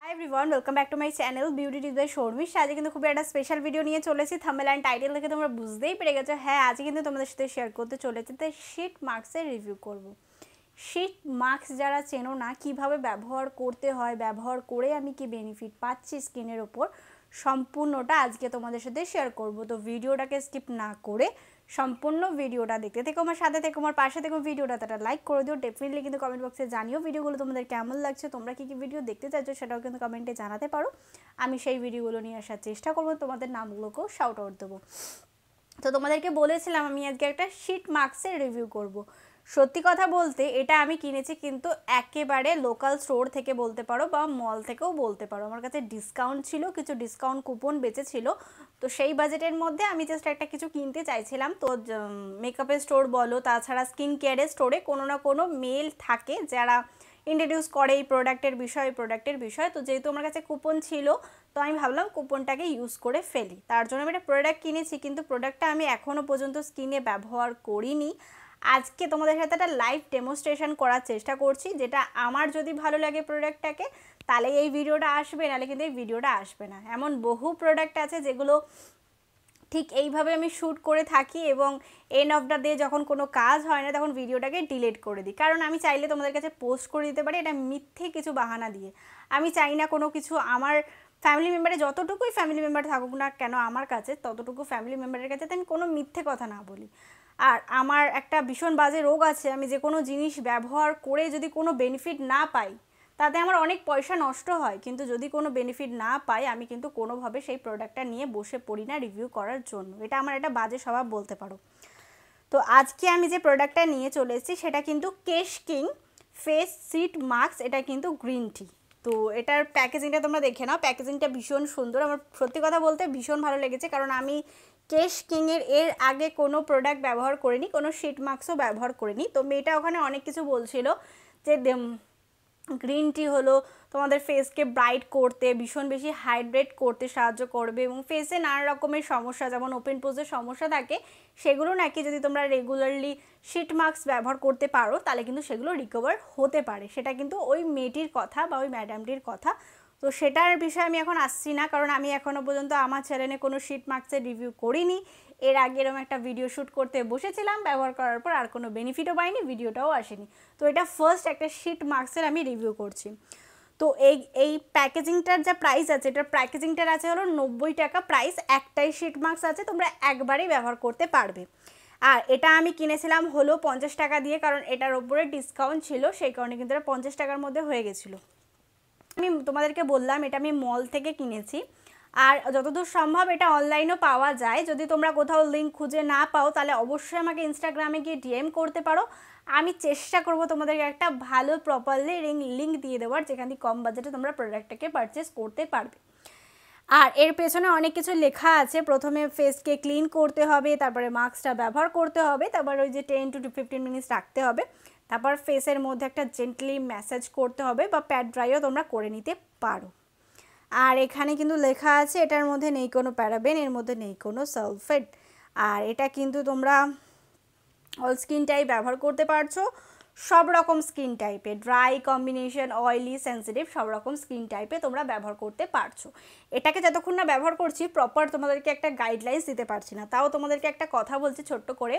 High everyone, welcome back to my channel beauty tips by Sharmish. আজকে কিন্তু খুবই একটা স্পেশাল ভিডিও নিয়ে চলেছি। থাম্বনেল অ্যান্ড টাইটেল দেখে তোমরা বুঝতেই পেরে গেছো। হ্যাঁ, আজকে কিন্তু তোমাদের সাথে শেয়ার করতে চলেছি তাই শিট মাস্কের রিভিউ করব। শিট মাস্ক যারা চেনো না, কিভাবে ব্যবহার করতে হয়, ব্যবহার করে আমি কি বেনিফিট পাচ্ছি স্কিনের ওপর, সম্পূর্ণটা আজকে তোমাদের সাথে শেয়ার করব। তো ভিডিওটাকে স্কিপ না করে সম্পূর্ণ ভিডিওটা দেখতে থেকো, আমার সাথে থেকো, আমার পাশে থেকো। ভিডিওটা একটা লাইক করে দিও। ডেফিনেটলি কিন্তু কমেন্ট বক্সে জানিও ভিডিওগুলো তোমাদের কেমন লাগছে, তোমরা কী কী ভিডিও দেখতে চাইছো সেটাও কিন্তু কমেন্টে জানাতে পারো। আমি সেই ভিডিওগুলো নিয়ে আসার চেষ্টা করবো, তোমাদের নামগুলোকেও শাউট আউট দেবো। তো তোমাদেরকে বলেছিলাম আমি আজকে একটা শিট মাস্কের রিভিউ করব। সত্যি কথা বলতে এটা আমি কিনেছি কিন্তু একেবারে লোকাল স্টোর থেকে বলতে পারো, বা মল থেকেও বলতে পারো। আমার কাছে ডিসকাউন্ট ছিল, কিছু ডিসকাউন্ট কুপন বেঁচেছিল, তো সেই বাজেটের মধ্যে আমি জাস্ট একটা কিছু কিনতে চাইছিলাম। তো মেকআপের স্টোর বলো, তাছাড়া স্কিন কেয়ারের স্টোরে কোনো না কোনো মেল থাকে যারা ইন্ট্রোডিউস করে এই প্রোডাক্টের বিষয়। তো যেহেতু আমার কাছে কুপন ছিল, তো আমি ভাবলাম কুপনটাকে ইউজ করে ফেলি। তার জন্য আমি একটা প্রোডাক্ট কিনেছি, কিন্তু প্রোডাক্টটা আমি এখনও পর্যন্ত স্কিনে ব্যবহার করিনি। আজকে তোমাদের সাথে একটা লাইভ ডেমনস্ট্রেশন করার চেষ্টা করছি, যেটা আমার যদি ভালো লাগে প্রোডাক্টটাকে তাহলে এই ভিডিওটা আসবে, নাহলে কিন্তু এই ভিডিওটা আসবে না। এমন বহু প্রোডাক্ট আছে যেগুলো ঠিক এইভাবে আমি শ্যুট করে থাকি এবং এন্ড অফ দ্য ডে যখন কোনো কাজ হয় না তখন ভিডিওটাকে ডিলিট করে দিই, কারণ আমি চাইলে তোমাদের কাছে পোস্ট করে দিতে পারি এটা মিথ্যে কিছু বাহানা দিয়ে। আমি চাই না কোনো কিছু আমার ফ্যামিলি মেম্বারে, যতটুকুই ফ্যামিলি মেম্বার থাকুক না কেন আমার কাছে, ততটুকু ফ্যামিলি মেম্বারের কাছে আমি কোনো মিথ্যে কথা না বলি। আর আমার একটা ভীষণ বাজে রোগ আছে, আমি যে কোনো জিনিস ব্যবহার করে যদি কোনো বেনিফিট না পাই তাতে আমার অনেক পয়সা নষ্ট হয়, কিন্তু যদি কোনো বেনিফিট না পাই আমি কিন্তু কোনোভাবে সেই প্রোডাক্টটা নিয়ে বসে পড়ি না রিভিউ করার জন্য। এটা আমার একটা বাজে স্বভাব বলতে পারো। তো আজকে আমি যে প্রোডাক্টটা নিয়ে চলে এসেছি সেটা কিন্তু কেশ কিং ফেস শিট মাস্ক। এটা কিন্তু গ্রিন টি। তো এটার প্যাকেজিংটা তোমরা দেখে নাও, প্যাকেজিংটা ভীষণ সুন্দর। আমার সত্যি কথা বলতে ভীষণ ভালো লেগেছে, কারণ আমি কেশ কিংয়ের এর আগে কোনো প্রোডাক্ট ব্যবহার করিনি, কোনো শিট মাস্কও ব্যবহার করিনি। তো মেয়েটা ওখানে অনেক কিছু বলছিল যে গ্রিন টি হলো তোমাদের ফেসকে ব্রাইট করতে, ভীষণ বেশি হাইড্রেট করতে সাহায্য করবে, এবং ফেসে নানা রকমের সমস্যা যেমন ওপেন পোজের সমস্যা থাকে সেগুলো নাকি যদি তোমরা রেগুলারলি শিট মাস্ক ব্যবহার করতে পারো তাহলে কিন্তু সেগুলো রিকভার হতে পারে। সেটা কিন্তু ওই মেয়েটির কথা বা ওই ম্যাডামটির কথা। তো সেটার বিষয়ে আমি এখন আসছি না, কারণ আমি এখনও পর্যন্ত আমার চ্যানেলে কোনো শিট মাস্কের রিভিউ করিনি। এর আগে এরকম একটা ভিডিও শ্যুট করতে বসেছিলাম, ব্যবহার করার পর আর কোনো বেনিফিটও পাইনি, ভিডিওটাও আসেনি। তো এটা ফার্স্ট একটা শিট মাস্কের আমি রিভিউ করছি। তো এই প্যাকেজিংটার যা প্রাইস আছে, এটার প্যাকেজিংটার আছে হলো 90 টাকা প্রাইস। একটাই শিট মাস্ক আছে, তোমরা একবারেই ব্যবহার করতে পারবে। আর এটা আমি কিনেছিলাম হলো 50 টাকা দিয়ে, কারণ এটার ওপরে ডিসকাউন্ট ছিল, সেই কারণে কিন্তু এটা 50 টাকার মধ্যে হয়ে গেছিলো। আমি তোমাদেরকে বললাম এটা আমি মল থেকে কিনেছি, আর যতদূর সম্ভব এটা অনলাইনেও পাওয়া যায়। যদি তোমরা কোথাও লিঙ্ক খুঁজে না পাও তাহলে অবশ্যই আমাকে ইনস্টাগ্রামে গিয়ে ডিএম করতে পারো। আমি চেষ্টা করব তোমাদেরকে একটা ভালো প্রপারলি লিঙ্ক দিয়ে দেওয়ার, যেখান থেকে কম বাজেটে তোমরা প্রোডাক্টটাকে পারচেস করতে পারবে। আর এর পেছনে অনেক কিছু লেখা আছে। প্রথমে ফেসকে ক্লিন করতে হবে, তারপরে মাস্কটা ব্যবহার করতে হবে, তারপর ওই যে 10 to 15 মিনিটস রাখতে হবে, তারপর ফেসের মধ্যে একটা জেন্টলি ম্যাসাজ করতে হবে, বা প্যাড ড্রাইও তোমরা করে নিতে পারো। আর এখানে কিন্তু লেখা আছে এটার মধ্যে নেই কোনো প্যারাবেন, এর মধ্যে নেই কোনো সালফেট। আর এটা কিন্তু তোমরা অল স্কিন টাইপ ব্যবহার করতে পারছো, সব রকম স্কিন টাইপে, ড্রাই, কম্বিনেশন, অয়েলি, সেন্সিটিভ, সব রকম স্কিন টাইপে তোমরা ব্যবহার করতে পারছো। এটাকে যতক্ষণ না ব্যবহার করছি প্রপার তোমাদেরকে একটা গাইডলাইন্স দিতে পারছি না। তাও তোমাদেরকে একটা কথা বলছি ছোট্ট করে,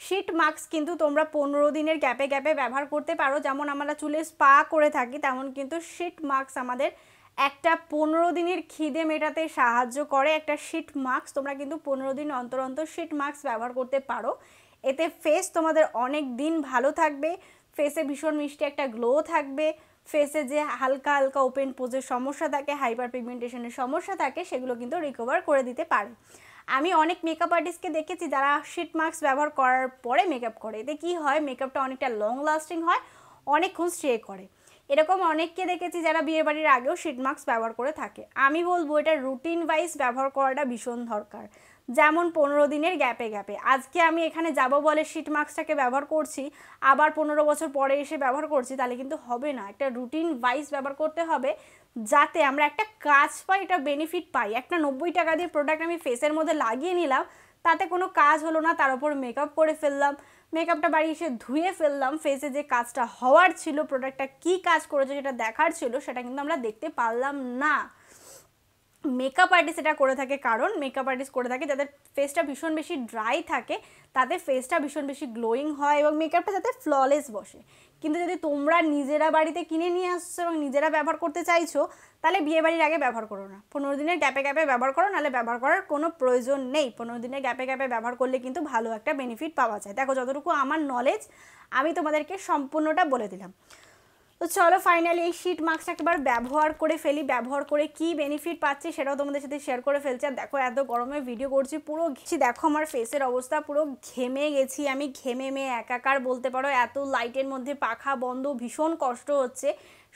শিট মাস্ক কিন্তু তোমরা 15 দিনের গ্যাপে গ্যাপে ব্যবহার করতে পারো। যেমন আমরা চুলে স্পা করে থাকি, তেমন কিন্তু শিট মাস্ক আমাদের একটা 15 দিনের খিদে মেটাতে সাহায্য করে। একটা শিট মাস্ক তোমরা কিন্তু 15 দিন অন্তর অন্তর শিট মাস্ক ব্যবহার করতে পারো। এতে ফেস তোমাদের অনেক দিন ভালো থাকবে, ফেসে ভীষণ মিষ্টি একটা গ্লো থাকবে, ফেসে যে হালকা হালকা ওপেন পোজের সমস্যা থাকে, হাইপার পিগমেন্টেশনের সমস্যা থাকে, সেগুলো কিন্তু রিকভার করে দিতে পারে। আমি অনেক মেকআপ আর্টিস্টকে দেখেছি যারা শিট মাস্ক ব্যবহার করার পরে মেকআপ করে। এতে কী হয়, মেকআপটা অনেকটা লং লাস্টিং হয়, অনেকক্ষণ স্টে করে। এরকম অনেককে দেখেছি যারা বিয়েবাড়ির আগেও শিট মাস্ক ব্যবহার করে থাকে। আমি বলবো এটা রুটিন ওয়াইজ ব্যবহার করাটা ভীষণ দরকার, যেমন 15 দিনের গ্যাপে গ্যাপে। আজকে আমি এখানে যাব বলে শিট মাস্কটাকে ব্যবহার করছি, আবার 15 বছর পরে এসে ব্যবহার করছি, তাহলে কিন্তু হবে না। একটা রুটিন ওয়াইজ ব্যবহার করতে হবে, যাতে আমরা একটা কাজ পাই, একটা বেনিফিট পাই। একটা 90 টাকা দিয়ে প্রোডাক্ট আমি ফেসের মধ্যে লাগিয়ে নিলাম, তাতে কোনো কাজ হলো না, তার উপর মেকআপ করে ফেললাম, মেকআপটা বাড়ি এসে ধুয়ে ফেললাম, ফেসে যে কাজটা হওয়ার ছিল, প্রোডাক্টটা কী কাজ করেছে সেটা দেখার ছিল, সেটা কিন্তু আমরা দেখতে পারলাম না। মেকআপ আর্টিস্ট এটা করে থাকে, কারণ মেকআপ আর্টিস্ট করে থাকে যাদের ফেসটা ভীষণ বেশি ড্রাই থাকে, তাদের ফেসটা ভীষণ বেশি গ্লোয়িং হয় এবং মেকআপটা যাতে ফ্ললেস বসে। কিন্তু যদি তোমরা নিজেরা বাড়িতে কিনে নিয়ে আসছো এবং নিজেরা ব্যবহার করতে চাইছো, তাহলে বিয়েবাড়ির আগে ব্যবহার করো না, 15 দিনের গ্যাপে গ্যাপে ব্যবহার করো, নাহলে ব্যবহার করার কোনো প্রয়োজন নেই। 15 দিনের গ্যাপে গ্যাপে ব্যবহার করলে কিন্তু ভালো একটা বেনিফিট পাওয়া যায়। দেখো, যতটুকু আমার নলেজ আমি তোমাদেরকে সম্পূর্ণটা বলে দিলাম। তো চলো ফাইনালি এই শিট মাস্কটা একবার ব্যবহার করে ফেলি, ব্যবহার করে কি বেনিফিট পাচ্ছি সেটাও তোমাদের সাথে শেয়ার করে ফেলছি। আর দেখো, এত গরমে ভিডিও করছি, পুরো দেখো আমার ফেসের অবস্থা, পুরো ঘেমে গেছি আমি, ঘেমে একাকার বলতে পারো। এত লাইটের মধ্যে পাখা বন্ধ, ভীষণ কষ্ট হচ্ছে।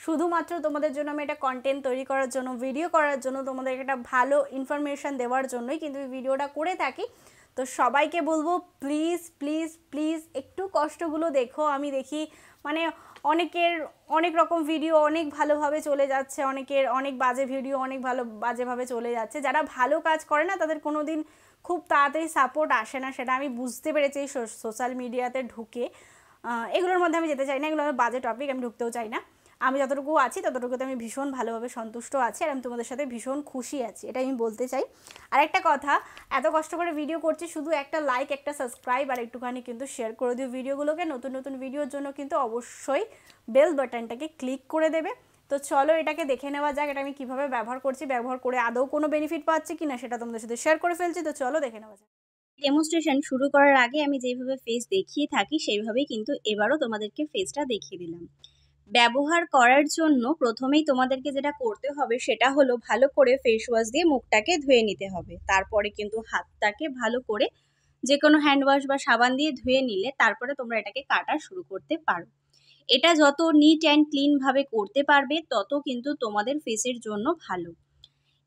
শুধুমাত্র তোমাদের জন্য আমি এটা কন্টেন্ট তৈরি করার জন্য, ভিডিও করার জন্য, তোমাদের একটা ভালো ইনফরমেশান দেওয়ার জন্যই কিন্তু এই ভিডিওটা করে থাকি। তো সবাইকে বলবো প্লিজ প্লিজ প্লিজ একটু কষ্টগুলো দেখো। আমি দেখি মানে অনেকের অনেক রকম ভিডিও অনেক ভালোভাবে চলে যাচ্ছে, অনেকের অনেক বাজে ভিডিও অনেক বাজেভাবে চলে যাচ্ছে। যারা ভালো কাজ করে না তাদের কোনো দিন খুব তাড়াতাড়ি সাপোর্ট আসে না, সেটা আমি বুঝতে পেরেছি সোশ্যাল মিডিয়াতে ঢুকে। এগুলোর মধ্যে আমি যেতে চাই না, এগুলো আমার বাজে টপিক, আমি ঢুকতেও চাই না। আমি যতটুকু আছি ততটুকুতে আমি ভীষণ ভালোভাবে সন্তুষ্ট আছি, আর আমি তোমাদের সাথে ভীষণ খুশি আছি, এটা আমি বলতে চাই। আর একটা কথা, এত কষ্ট করে ভিডিও করছি, শুধু একটা লাইক, একটা সাবস্ক্রাইব আর একটুখানি কিন্তু শেয়ার করে দিও ভিডিওগুলোকে। নতুন নতুন ভিডিওর জন্য কিন্তু অবশ্যই বেল বাটনটাকে ক্লিক করে দেবে। তো চলো এটাকে দেখে নেওয়া যাক, এটা আমি কীভাবে ব্যবহার করছি, ব্যবহার করে আদৌ কোনো বেনিফিট পাচ্ছি কিনা সেটা তোমাদের সাথে শেয়ার করে ফেলছি। তো চলো দেখে নেওয়া যাক। ডেমনস্ট্রেশন শুরু করার আগে আমি যেভাবে ফেস দেখিয়ে থাকি সেইভাবেই কিন্তু এবারও তোমাদেরকে ফেসটা দেখিয়ে দিলাম। ব্যবহার করার জন্য প্রথমেই তোমাদেরকে যেটা করতে হবে সেটা হলো ভালো করে ফেস ওয়াশ দিয়ে মুখটাকে ধুয়ে নিতে হবে। তারপরে কিন্তু হাতটাকে ভালো করে যে কোনো হ্যান্ড ওয়াশ বা সাবান দিয়ে ধুয়ে নিলে তারপরে তোমরা এটাকে কাটা শুরু করতে পারো। এটা যত নিট অ্যান্ড ক্লিনভাবে করতে পারবে তত কিন্তু তোমাদের ফেসের জন্য ভালো।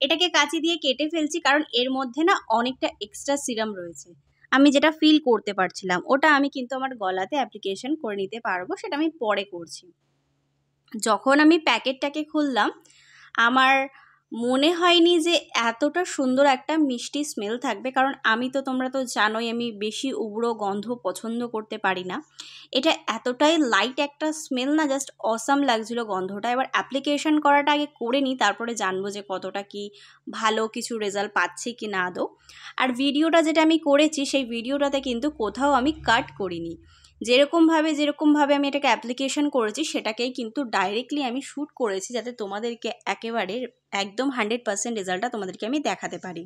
এটাকে কাঁচি দিয়ে কেটে ফেলছি কারণ এর মধ্যে না অনেকটা এক্সট্রা সিরাম রয়েছে। আমি যেটা ফিল করতে পারছিলাম ওটা আমি কিন্তু আমার গলাতে অ্যাপ্লিকেশন করে নিতে পারবো, সেটা আমি পরে করছি। যখন আমি প্যাকেটটাকে খুললাম আমার মনে হয়নি যে এতটা সুন্দর একটা মিষ্টি স্মেল থাকবে, কারণ তোমরা তো জানোই আমি বেশি উগ্র গন্ধ পছন্দ করতে পারি না। এটা এতটাই লাইট একটা স্মেল না, জাস্ট অসাম লাগছিল গন্ধটা। এবার অ্যাপ্লিকেশন করাটা আগে করে নিই, তারপরে জানবো যে কতটা কি ভালো কিছু রেজাল্ট পাচ্ছি কি না আদৌ। আর ভিডিওটা যেটা আমি করেছি সেই ভিডিওটাতে কিন্তু কোথাও আমি কাট করিনি, যেরকমভাবে আমি এটাকে অ্যাপ্লিকেশন করেছি সেটাকেই কিন্তু ডাইরেক্টলি আমি শ্যুট করেছি, যাতে তোমাদেরকে একেবারে একদম 100% রেজাল্টটা তোমাদেরকে আমি দেখাতে পারি।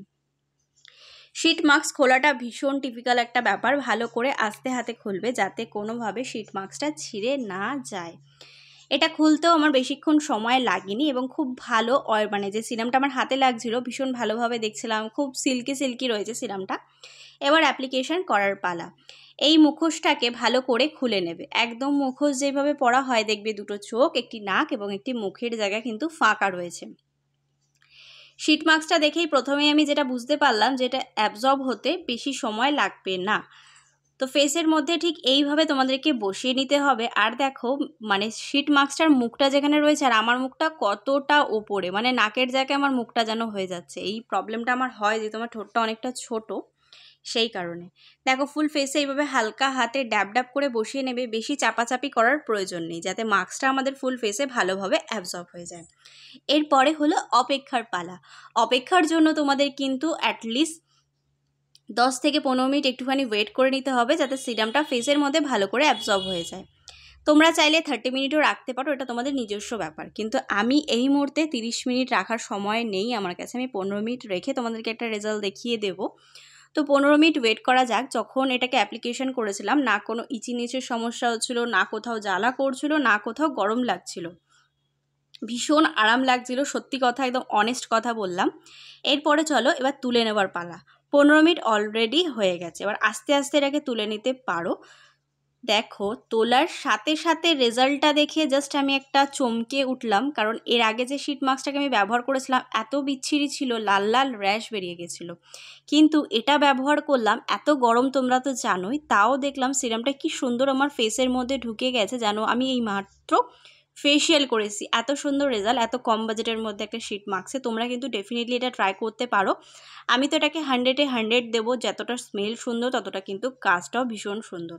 শিট মাস্ক খোলাটা ভীষণ টিপিক্যাল একটা ব্যাপার, ভালো করে আস্তে হাতে খুলবে যাতে কোনোভাবে শিট মাস্কটা ছিঁড়ে না যায়। এটা খুলতেও আমার বেশিক্ষণ সময় লাগেনি এবং খুব ভালো মানে যে সিরামটা আমার হাতে লাগছিল ভীষণ ভালোভাবে দেখছিলাম, খুব সিল্কি রয়েছে সিরামটা। এবার অ্যাপ্লিকেশন করার পালা। এই মুখোশটাকে ভালো করে খুলে নেবে, একদম মুখোশ যেভাবে পরা হয় দেখবে দুটো চোখ, একটি নাক এবং একটি মুখের জায়গা কিন্তু ফাঁকা রয়েছে। শিট মাস্কটা দেখেই প্রথমেই আমি যেটা বুঝতে পারলাম যে এটা অ্যাবজর্ব হতে বেশি সময় লাগবে না। তো ফেসের মধ্যে ঠিক এইভাবে তোমাদেরকে বসিয়ে নিতে হবে। আর দেখো মানে শিট মাস্কটার মুখটা যেখানে রয়েছে আর আমার মুখটা কতটা ওপরে, মানে নাকের জায়গায় আমার মুখটা যেন হয়ে যাচ্ছে। এই প্রবলেমটা আমার হয় যে তোমার ঠোঁটটা অনেকটা ছোট, সেই কারণে দেখো ফুল ফেসে এইভাবে হালকা হাতে ড্যাব ড্যাব করে বসিয়ে নেবে, বেশি চাপাচাপি করার প্রয়োজন নেই যাতে মাস্কটা আমাদের ফুল ফেসে ভালোভাবে অ্যাবজর্ব হয়ে যায়। এরপরে হলো অপেক্ষার পালা। অপেক্ষার জন্য তোমাদের কিন্তু অ্যাটলিস্ট 10 থেকে 15 মিনিট একটুখানি ওয়েট করে নিতে হবে যাতে সিরামটা ফেসের মধ্যে ভালো করে অ্যাবজর্ব হয়ে যায়। তোমরা চাইলে 30 মিনিটও রাখতে পারো, এটা তোমাদের নিজস্ব ব্যাপার, কিন্তু আমি এই মুহূর্তে 30 মিনিট রাখার সময় নেই আমার কাছে। আমি 15 মিনিট রেখে তোমাদেরকে একটা রেজাল্ট দেখিয়ে দেবো। তো 15 মিনিট ওয়েট করা যাক। যখন এটাকে অ্যাপ্লিকেশন করেছিলাম না কোনো ইচিনিচের সমস্যা হচ্ছিলো, না কোথাও জ্বালা করছিল, না কোথাও গরম লাগছিল, ভীষণ আরাম লাগছিল, সত্যি কথা একদম অনেস্ট কথা বললাম। এরপরে চলো এবার তুলে নেবার পালা। 15 মিনিট অলরেডি হয়ে গেছে, এবার আস্তে আস্তে এটাকে তুলে নিতে পারো। দেখো তোলার সাথে সাথে রেজাল্টটা দেখে জাস্ট আমি একটা চমকে উঠলাম, কারণ এর আগে যে শিট মাস্কটাকে আমি ব্যবহার করেছিলাম এত বিচ্ছিরি ছিল, লাল লাল র্যাশ বেরিয়ে গেছিলো। কিন্তু এটা ব্যবহার করলাম, এত গরম তোমরা তো জানোই, তাও দেখলাম সিরামটা কি সুন্দর আমার ফেসের মধ্যে ঢুকে গেছে। জানো আমি এই মাত্র ফেশিয়াল করেছি, এত সুন্দর রেজাল্ট এত কম বাজেটের মধ্যে একটা শিট মাস্কে। তোমরা কিন্তু ডেফিনেটলি এটা ট্রাই করতে পারো। আমি তো এটাকে 100-এ 100 দেবো, যতটা স্মেল সুন্দর ততটা কিন্তু কাজটাও ভীষণ সুন্দর।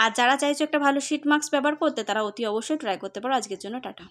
আর যারা চাইছো একটা ভালো শিট মাস্ক ব্যবহার করতে তারা অতি অবশ্যই ট্রাই করতে পারো। আজকের জন্য টাটা।